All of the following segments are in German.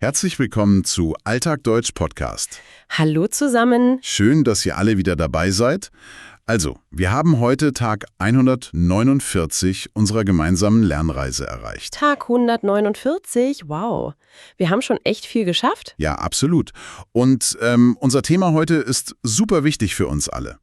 Herzlich willkommen zu Alltag Deutsch Podcast. Hallo zusammen. Schön, dass ihr alle wieder dabei seid. Also, wir haben heute Tag 149 unserer gemeinsamen Lernreise erreicht. Tag 149, wow. Wir haben schon echt viel geschafft. Ja, absolut. Und unser Thema heute ist super wichtig für uns alle.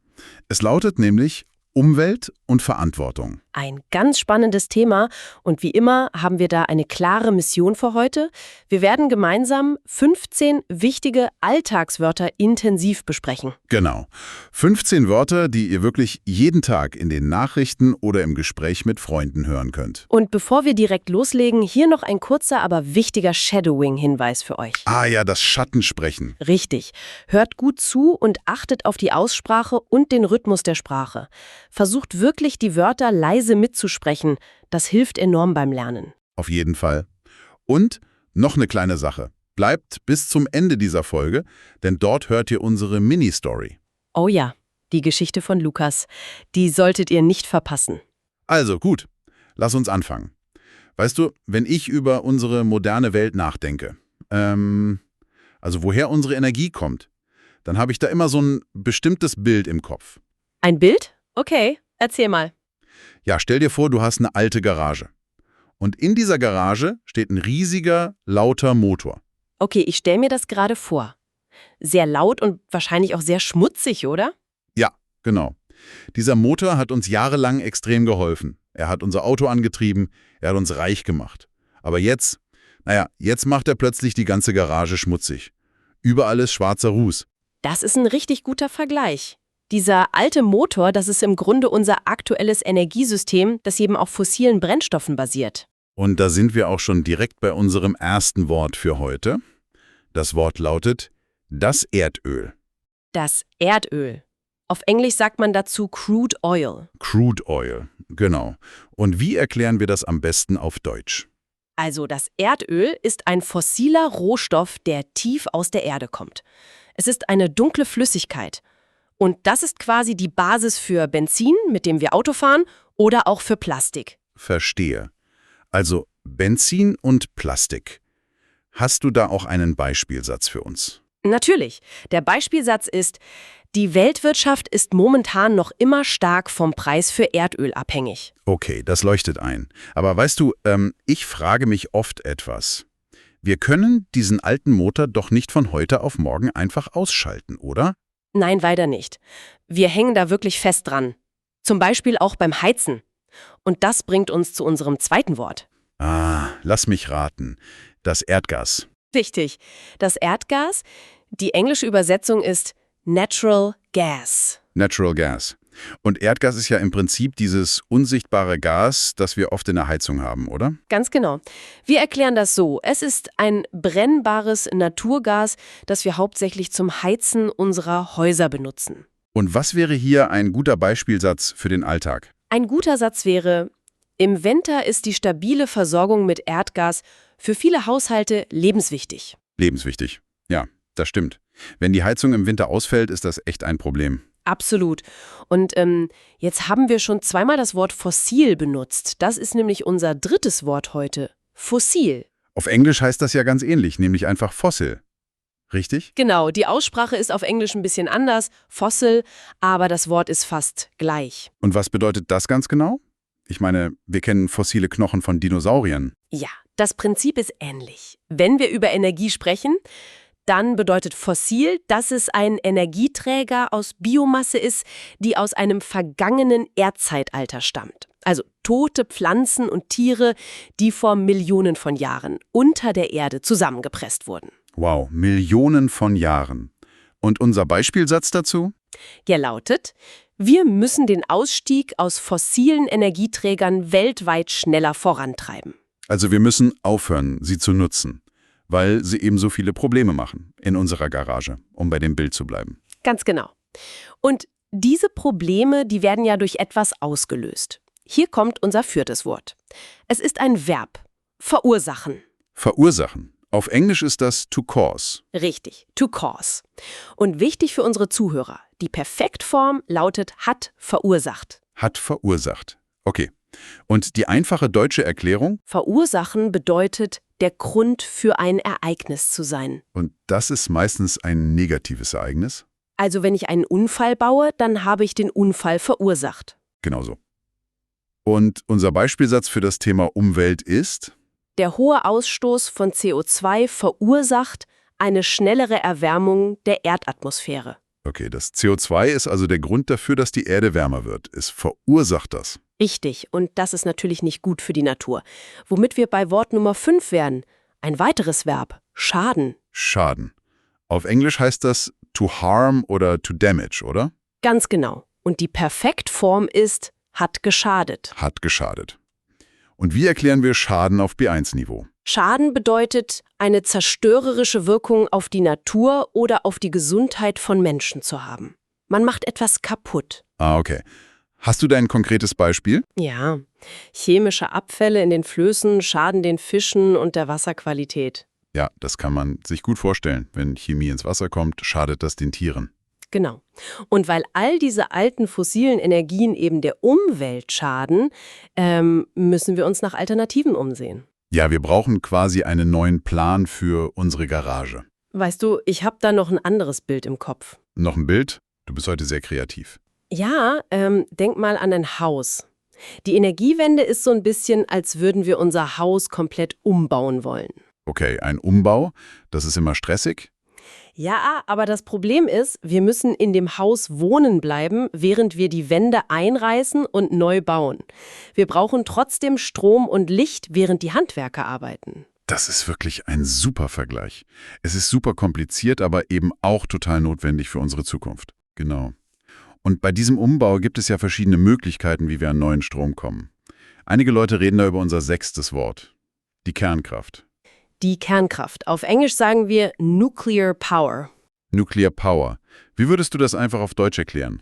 Es lautet nämlich Umwelt und Verantwortung. Ein ganz spannendes Thema und wie immer haben wir da eine klare Mission für heute. Wir werden gemeinsam 15 wichtige Alltagswörter intensiv besprechen. Genau. 15 Wörter, die ihr wirklich jeden Tag in den Nachrichten oder im Gespräch mit Freunden hören könnt. Und bevor wir direkt loslegen, hier noch ein kurzer, aber wichtiger Shadowing-Hinweis für euch. Ah ja, das Schattensprechen. Richtig. Hört gut zu und achtet auf die Aussprache und den Rhythmus der Sprache. Versucht wirklich, die Wörter leise mitzusprechen. Das hilft enorm beim Lernen. Auf jeden Fall. Und noch eine kleine Sache. Bleibt bis zum Ende dieser Folge, denn dort hört ihr unsere Mini-Story. Oh ja, die Geschichte von Lukas. Die solltet ihr nicht verpassen. Also gut, lass uns anfangen. Weißt du, wenn ich über unsere moderne Welt nachdenke, also woher unsere Energie kommt, dann habe ich da immer so ein bestimmtes Bild im Kopf. Ein Bild? Okay, erzähl mal. Ja, stell dir vor, du hast eine alte Garage. Und in dieser Garage steht ein riesiger, lauter Motor. Okay, ich stelle mir das gerade vor. Sehr laut und wahrscheinlich auch sehr schmutzig, oder? Ja, genau. Dieser Motor hat uns jahrelang extrem geholfen. Er hat unser Auto angetrieben, er hat uns reich gemacht. Aber jetzt macht er plötzlich die ganze Garage schmutzig. Überall ist schwarzer Ruß. Das ist ein richtig guter Vergleich. Dieser alte Motor, das ist im Grunde unser aktuelles Energiesystem, das eben auf fossilen Brennstoffen basiert. Und da sind wir auch schon direkt bei unserem ersten Wort für heute. Das Wort lautet das Erdöl. Das Erdöl. Auf Englisch sagt man dazu Crude Oil. Crude Oil, genau. Und wie erklären wir das am besten auf Deutsch? Also das Erdöl ist ein fossiler Rohstoff, der tief aus der Erde kommt. Es ist eine dunkle Flüssigkeit. Und das ist quasi die Basis für Benzin, mit dem wir Auto fahren, oder auch für Plastik. Verstehe. Also Benzin und Plastik. Hast du da auch einen Beispielsatz für uns? Natürlich. Der Beispielsatz ist, die Weltwirtschaft ist momentan noch immer stark vom Preis für Erdöl abhängig. Okay, das leuchtet ein. Aber weißt du, ich frage mich oft etwas. Wir können diesen alten Motor doch nicht von heute auf morgen einfach ausschalten, oder? Nein, weiter nicht. Wir hängen da wirklich fest dran. Zum Beispiel auch beim Heizen. Und das bringt uns zu unserem zweiten Wort. Ah, lass mich raten. Das Erdgas. Richtig. Das Erdgas, die englische Übersetzung ist Natural Gas. Natural Gas. Und Erdgas ist ja im Prinzip dieses unsichtbare Gas, das wir oft in der Heizung haben, oder? Ganz genau. Wir erklären das so. Es ist ein brennbares Naturgas, das wir hauptsächlich zum Heizen unserer Häuser benutzen. Und was wäre hier ein guter Beispielsatz für den Alltag? Ein guter Satz wäre, im Winter ist die stabile Versorgung mit Erdgas für viele Haushalte lebenswichtig. Lebenswichtig. Ja, das stimmt. Wenn die Heizung im Winter ausfällt, ist das echt ein Problem. Absolut. Und jetzt haben wir schon zweimal das Wort fossil benutzt. Das ist nämlich unser drittes Wort heute. Fossil. Auf Englisch heißt das ja ganz ähnlich, nämlich einfach Fossil. Richtig? Genau, die Aussprache ist auf Englisch ein bisschen anders, fossil, aber das Wort ist fast gleich. Und was bedeutet das ganz genau? Ich meine, wir kennen fossile Knochen von Dinosauriern. Ja, das Prinzip ist ähnlich. Wenn wir über Energie sprechen, dann bedeutet fossil, dass es ein Energieträger aus Biomasse ist, die aus einem vergangenen Erdzeitalter stammt. Also tote Pflanzen und Tiere, die vor Millionen von Jahren unter der Erde zusammengepresst wurden. Wow, Millionen von Jahren. Und unser Beispielsatz dazu? Der lautet, wir müssen den Ausstieg aus fossilen Energieträgern weltweit schneller vorantreiben. Also wir müssen aufhören, sie zu nutzen, weil sie eben so viele Probleme machen in unserer Garage, um bei dem Bild zu bleiben. Ganz genau. Und diese Probleme, die werden ja durch etwas ausgelöst. Hier kommt unser viertes Wort. Es ist ein Verb. Verursachen. Verursachen. Auf Englisch ist das to cause. Richtig, to cause. Und wichtig für unsere Zuhörer, die Perfektform lautet hat verursacht. Hat verursacht. Okay. Und die einfache deutsche Erklärung? Verursachen bedeutet, der Grund für ein Ereignis zu sein. Und das ist meistens ein negatives Ereignis? Also wenn ich einen Unfall baue, dann habe ich den Unfall verursacht. Genauso. Und unser Beispielsatz für das Thema Umwelt ist? Der hohe Ausstoß von CO2 verursacht eine schnellere Erwärmung der Erdatmosphäre. Okay, das CO2 ist also der Grund dafür, dass die Erde wärmer wird. Es verursacht das. Richtig, und das ist natürlich nicht gut für die Natur. Womit wir bei Wort Nummer 5 wären. Ein weiteres Verb, schaden. Schaden. Auf Englisch heißt das to harm oder to damage, oder? Ganz genau. Und die Perfektform ist hat geschadet. Hat geschadet. Und wie erklären wir Schaden auf B1-Niveau? Schaden bedeutet, eine zerstörerische Wirkung auf die Natur oder auf die Gesundheit von Menschen zu haben. Man macht etwas kaputt. Ah, okay. Hast du da ein konkretes Beispiel? Ja, chemische Abfälle in den Flößen schaden den Fischen und der Wasserqualität. Ja, das kann man sich gut vorstellen. Wenn Chemie ins Wasser kommt, schadet das den Tieren. Genau. Und weil all diese alten fossilen Energien eben der Umwelt schaden, müssen wir uns nach Alternativen umsehen. Ja, wir brauchen quasi einen neuen Plan für unsere Garage. Weißt du, ich habe da noch ein anderes Bild im Kopf. Noch ein Bild? Du bist heute sehr kreativ. Ja, denk mal an ein Haus. Die Energiewende ist so ein bisschen, als würden wir unser Haus komplett umbauen wollen. Okay, ein Umbau, das ist immer stressig. Ja, aber das Problem ist, wir müssen in dem Haus wohnen bleiben, während wir die Wände einreißen und neu bauen. Wir brauchen trotzdem Strom und Licht, während die Handwerker arbeiten. Das ist wirklich ein super Vergleich. Es ist super kompliziert, aber eben auch total notwendig für unsere Zukunft. Genau. Und bei diesem Umbau gibt es ja verschiedene Möglichkeiten, wie wir an neuen Strom kommen. Einige Leute reden da über unser 6. Wort, die Kernkraft. Die Kernkraft. Auf Englisch sagen wir Nuclear Power. Nuclear Power. Wie würdest du das einfach auf Deutsch erklären?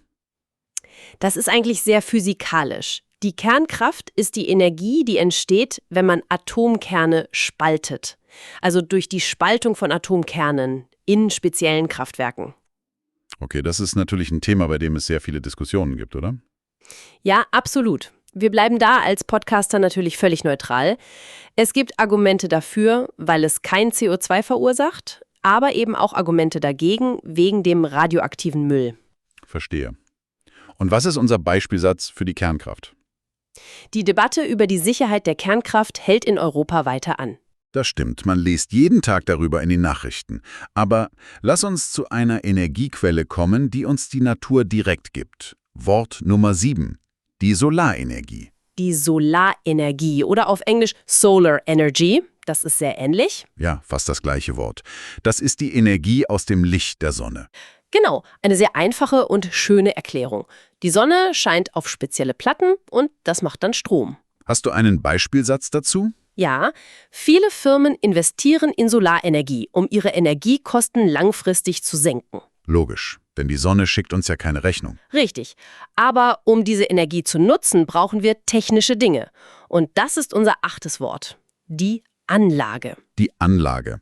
Das ist eigentlich sehr physikalisch. Die Kernkraft ist die Energie, die entsteht, wenn man Atomkerne spaltet. Also durch die Spaltung von Atomkernen in speziellen Kraftwerken. Okay, das ist natürlich ein Thema, bei dem es sehr viele Diskussionen gibt, oder? Ja, absolut. Wir bleiben da als Podcaster natürlich völlig neutral. Es gibt Argumente dafür, weil es kein CO2 verursacht, aber eben auch Argumente dagegen, wegen dem radioaktiven Müll. Verstehe. Und was ist unser Beispielsatz für die Kernkraft? Die Debatte über die Sicherheit der Kernkraft hält in Europa weiter an. Das stimmt, man liest jeden Tag darüber in den Nachrichten. Aber lass uns zu einer Energiequelle kommen, die uns die Natur direkt gibt. Wort Nummer 7. Die Solarenergie. Die Solarenergie oder auf Englisch Solar Energy, das ist sehr ähnlich. Ja, fast das gleiche Wort. Das ist die Energie aus dem Licht der Sonne. Genau, eine sehr einfache und schöne Erklärung. Die Sonne scheint auf spezielle Platten und das macht dann Strom. Hast du einen Beispielsatz dazu? Ja, viele Firmen investieren in Solarenergie, um ihre Energiekosten langfristig zu senken. Logisch, denn die Sonne schickt uns ja keine Rechnung. Richtig. Aber um diese Energie zu nutzen, brauchen wir technische Dinge. Und das ist unser 8. Wort. Die Anlage. Die Anlage.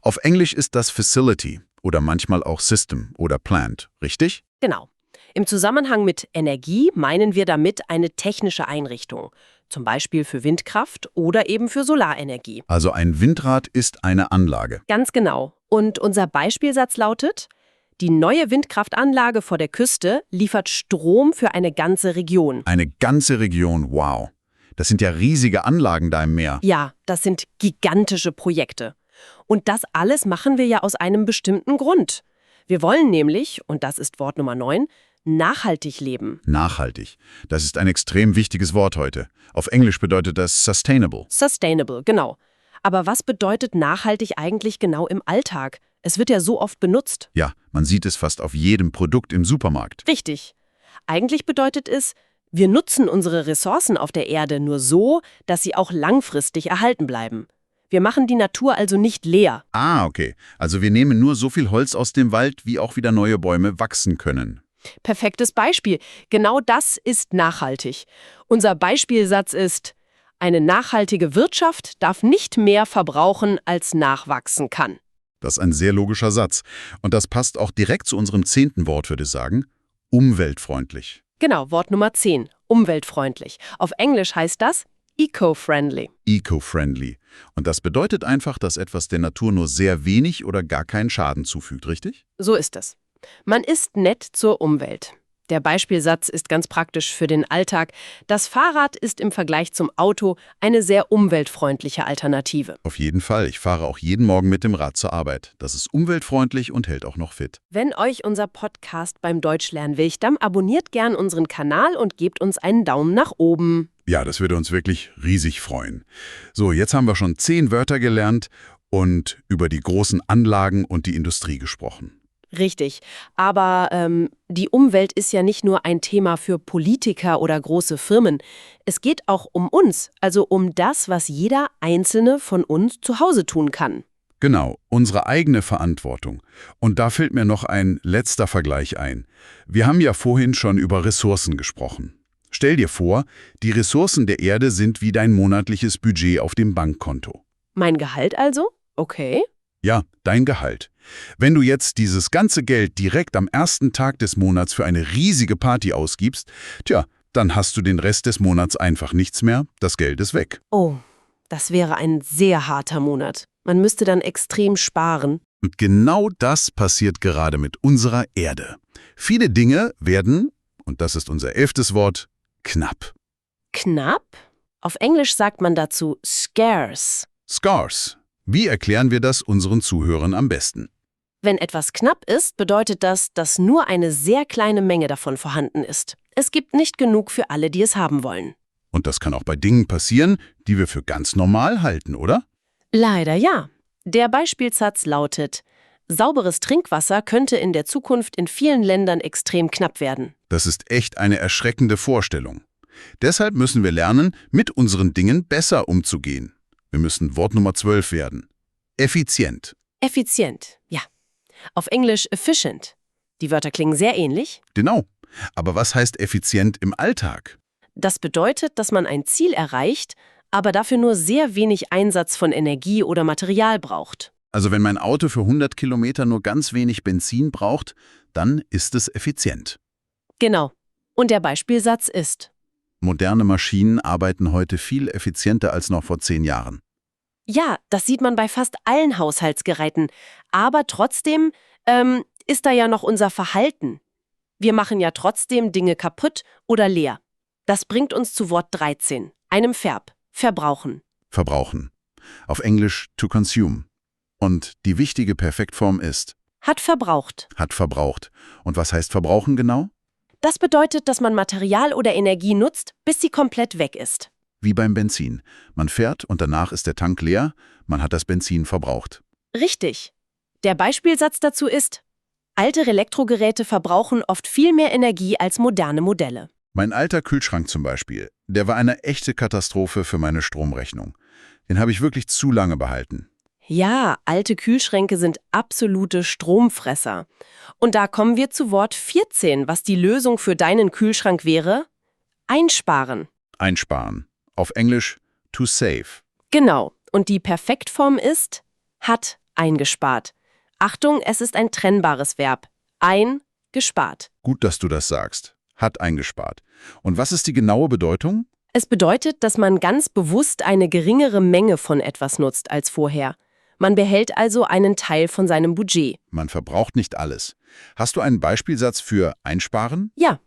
Auf Englisch ist das Facility oder manchmal auch System oder Plant, richtig? Genau. Im Zusammenhang mit Energie meinen wir damit eine technische Einrichtung. Zum Beispiel für Windkraft oder eben für Solarenergie. Also ein Windrad ist eine Anlage. Ganz genau. Und unser Beispielsatz lautet: Die neue Windkraftanlage vor der Küste liefert Strom für eine ganze Region. Eine ganze Region, wow. Das sind ja riesige Anlagen da im Meer. Ja, das sind gigantische Projekte. Und das alles machen wir ja aus einem bestimmten Grund. Wir wollen nämlich, und das ist Wort Nummer 9, nachhaltig leben. Nachhaltig. Das ist ein extrem wichtiges Wort heute. Auf Englisch bedeutet das sustainable. Sustainable, genau. Aber was bedeutet nachhaltig eigentlich genau im Alltag? Es wird ja so oft benutzt. Ja, man sieht es fast auf jedem Produkt im Supermarkt. Richtig. Eigentlich bedeutet es, wir nutzen unsere Ressourcen auf der Erde nur so, dass sie auch langfristig erhalten bleiben. Wir machen die Natur also nicht leer. Ah, okay. Also wir nehmen nur so viel Holz aus dem Wald, wie auch wieder neue Bäume wachsen können. Perfektes Beispiel. Genau das ist nachhaltig. Unser Beispielsatz ist: Eine nachhaltige Wirtschaft darf nicht mehr verbrauchen, als nachwachsen kann. Das ist ein sehr logischer Satz. Und das passt auch direkt zu unserem 10. Wort, würde ich sagen. Umweltfreundlich. Genau, Wort Nummer 10. umweltfreundlich. Auf Englisch heißt das eco-friendly. Eco-friendly. Und das bedeutet einfach, dass etwas der Natur nur sehr wenig oder gar keinen Schaden zufügt, richtig? So ist es. Man ist nett zur Umwelt. Der Beispielsatz ist ganz praktisch für den Alltag. Das Fahrrad ist im Vergleich zum Auto eine sehr umweltfreundliche Alternative. Auf jeden Fall. Ich fahre auch jeden Morgen mit dem Rad zur Arbeit. Das ist umweltfreundlich und hält auch noch fit. Wenn euch unser Podcast beim Deutschlernen wilgt, dann abonniert gern unseren Kanal und gebt uns einen Daumen nach oben. Ja, das würde uns wirklich riesig freuen. So, jetzt haben wir schon 10 Wörter gelernt und über die großen Anlagen und die Industrie gesprochen. Richtig, aber die Umwelt ist ja nicht nur ein Thema für Politiker oder große Firmen. Es geht auch um uns, also um das, was jeder Einzelne von uns zu Hause tun kann. Genau, unsere eigene Verantwortung. Und da fällt mir noch ein letzter Vergleich ein. Wir haben ja vorhin schon über Ressourcen gesprochen. Stell dir vor, die Ressourcen der Erde sind wie dein monatliches Budget auf dem Bankkonto. Mein Gehalt also? Okay. Ja, dein Gehalt. Wenn du jetzt dieses ganze Geld direkt am ersten Tag des Monats für eine riesige Party ausgibst, dann hast du den Rest des Monats einfach nichts mehr, das Geld ist weg. Oh, das wäre ein sehr harter Monat. Man müsste dann extrem sparen. Und genau das passiert gerade mit unserer Erde. Viele Dinge werden, und das ist unser 11. Wort, knapp. Knapp? Auf Englisch sagt man dazu scarce. Scarce. Wie erklären wir das unseren Zuhörern am besten? Wenn etwas knapp ist, bedeutet das, dass nur eine sehr kleine Menge davon vorhanden ist. Es gibt nicht genug für alle, die es haben wollen. Und das kann auch bei Dingen passieren, die wir für ganz normal halten, oder? Leider ja. Der Beispielsatz lautet: Sauberes Trinkwasser könnte in der Zukunft in vielen Ländern extrem knapp werden. Das ist echt eine erschreckende Vorstellung. Deshalb müssen wir lernen, mit unseren Dingen besser umzugehen. Wir müssen Wort Nummer 12 werden. Effizient. Effizient, ja. Auf Englisch efficient. Die Wörter klingen sehr ähnlich. Genau. Aber was heißt effizient im Alltag? Das bedeutet, dass man ein Ziel erreicht, aber dafür nur sehr wenig Einsatz von Energie oder Material braucht. Also wenn mein Auto für 100 Kilometer nur ganz wenig Benzin braucht, dann ist es effizient. Genau. Und der Beispielsatz ist: Moderne Maschinen arbeiten heute viel effizienter als noch vor 10 Jahren. Ja, das sieht man bei fast allen Haushaltsgeräten. Aber trotzdem ist da ja noch unser Verhalten. Wir machen ja trotzdem Dinge kaputt oder leer. Das bringt uns zu Wort 13, einem Verb: verbrauchen. Verbrauchen. Auf Englisch to consume. Und die wichtige Perfektform ist Hat verbraucht. hat verbraucht. Und was heißt verbrauchen genau? Das bedeutet, dass man Material oder Energie nutzt, bis sie komplett weg ist. Wie beim Benzin. Man fährt und danach ist der Tank leer, man hat das Benzin verbraucht. Richtig. Der Beispielsatz dazu ist: Alte Elektrogeräte verbrauchen oft viel mehr Energie als moderne Modelle. Mein alter Kühlschrank zum Beispiel, der war eine echte Katastrophe für meine Stromrechnung. Den habe ich wirklich zu lange behalten. Ja, alte Kühlschränke sind absolute Stromfresser. Und da kommen wir zu Wort 14, was die Lösung für deinen Kühlschrank wäre: einsparen. Einsparen. Auf Englisch to save. Genau. Und die Perfektform ist: hat eingespart. Achtung, es ist ein trennbares Verb. Eingespart. Gut, dass du das sagst. Hat eingespart. Und was ist die genaue Bedeutung? Es bedeutet, dass man ganz bewusst eine geringere Menge von etwas nutzt als vorher. Man behält also einen Teil von seinem Budget. Man verbraucht nicht alles. Hast du einen Beispielsatz für einsparen? Ja,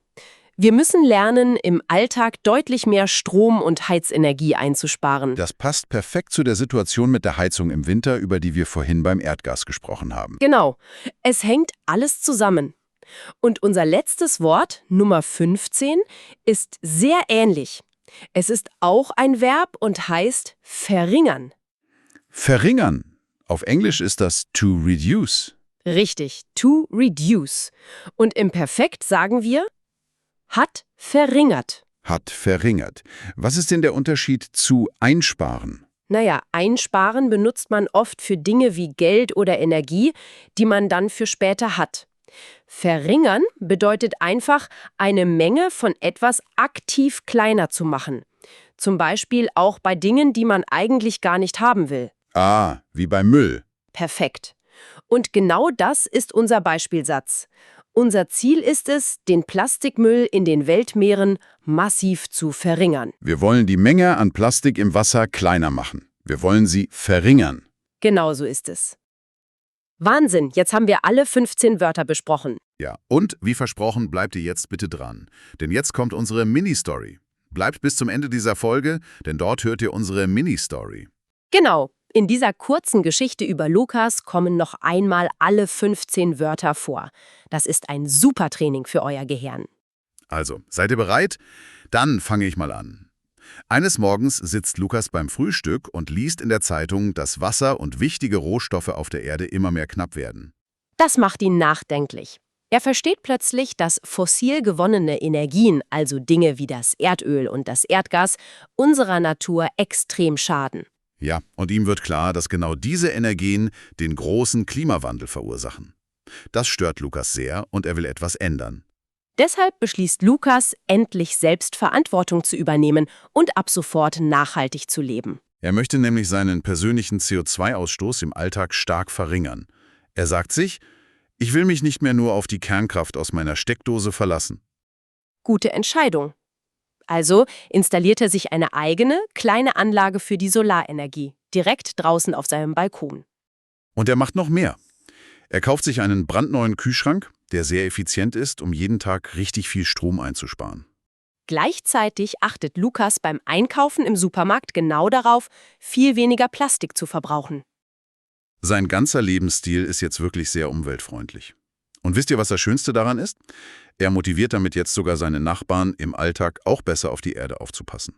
wir müssen lernen, im Alltag deutlich mehr Strom und Heizenergie einzusparen. Das passt perfekt zu der Situation mit der Heizung im Winter, über die wir vorhin beim Erdgas gesprochen haben. Genau, es hängt alles zusammen. Und unser letztes Wort, Nummer 15, ist sehr ähnlich. Es ist auch ein Verb und heißt verringern. Verringern. Auf Englisch ist das to reduce. Richtig, to reduce. Und im Perfekt sagen wir: hat verringert. Hat verringert. Was ist denn der Unterschied zu einsparen? Naja, einsparen benutzt man oft für Dinge wie Geld oder Energie, die man dann für später hat. Verringern bedeutet einfach, eine Menge von etwas aktiv kleiner zu machen. Zum Beispiel auch bei Dingen, die man eigentlich gar nicht haben will. Wie beim Müll. Perfekt. Und genau das ist unser Beispielsatz. Unser Ziel ist es, den Plastikmüll in den Weltmeeren massiv zu verringern. Wir wollen die Menge an Plastik im Wasser kleiner machen. Wir wollen sie verringern. Genau so ist es. Wahnsinn, jetzt haben wir alle 15 Wörter besprochen. Ja, und wie versprochen, bleibt ihr jetzt bitte dran. Denn jetzt kommt unsere Mini-Story. Bleibt bis zum Ende dieser Folge, denn dort hört ihr unsere Mini-Story. Genau, in dieser kurzen Geschichte über Lukas kommen noch einmal alle 15 Wörter vor. Das ist ein super Training für euer Gehirn. Also, seid ihr bereit? Dann fange ich mal an. Eines Morgens sitzt Lukas beim Frühstück und liest in der Zeitung, dass Wasser und wichtige Rohstoffe auf der Erde immer mehr knapp werden. Das macht ihn nachdenklich. Er versteht plötzlich, dass fossil gewonnene Energien, also Dinge wie das Erdöl und das Erdgas, unserer Natur extrem schaden. Ja, und ihm wird klar, dass genau diese Energien den großen Klimawandel verursachen. Das stört Lukas sehr und er will etwas ändern. Deshalb beschließt Lukas, endlich selbst Verantwortung zu übernehmen und ab sofort nachhaltig zu leben. Er möchte nämlich seinen persönlichen CO2-Ausstoß im Alltag stark verringern. Er sagt sich, ich will mich nicht mehr nur auf die Kernkraft aus meiner Steckdose verlassen. Gute Entscheidung. Also installiert er sich eine eigene, kleine Anlage für die Solarenergie, direkt draußen auf seinem Balkon. Und er macht noch mehr. Er kauft sich einen brandneuen Kühlschrank, der sehr effizient ist, um jeden Tag richtig viel Strom einzusparen. Gleichzeitig achtet Lukas beim Einkaufen im Supermarkt genau darauf, viel weniger Plastik zu verbrauchen. Sein ganzer Lebensstil ist jetzt wirklich sehr umweltfreundlich. Und wisst ihr, was das Schönste daran ist? Er motiviert damit jetzt sogar seine Nachbarn, im Alltag auch besser auf die Erde aufzupassen.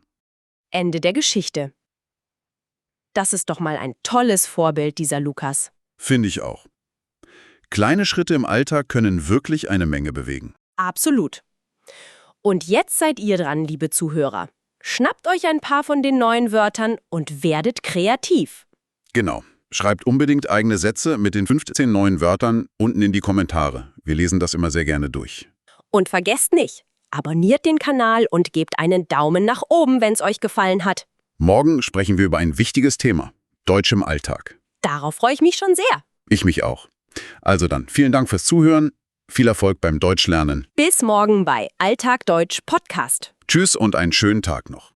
Ende der Geschichte. Das ist doch mal ein tolles Vorbild, dieser Lukas. Finde ich auch. Kleine Schritte im Alltag können wirklich eine Menge bewegen. Absolut. Und jetzt seid ihr dran, liebe Zuhörer. Schnappt euch ein paar von den neuen Wörtern und werdet kreativ. Genau. Schreibt unbedingt eigene Sätze mit den 15 neuen Wörtern unten in die Kommentare. Wir lesen das immer sehr gerne durch. Und vergesst nicht, abonniert den Kanal und gebt einen Daumen nach oben, wenn es euch gefallen hat. Morgen sprechen wir über ein wichtiges Thema: Deutsch im Alltag. Darauf freue ich mich schon sehr. Ich mich auch. Also dann, vielen Dank fürs Zuhören. Viel Erfolg beim Deutschlernen. Bis morgen bei Alltag Deutsch Podcast. Tschüss und einen schönen Tag noch.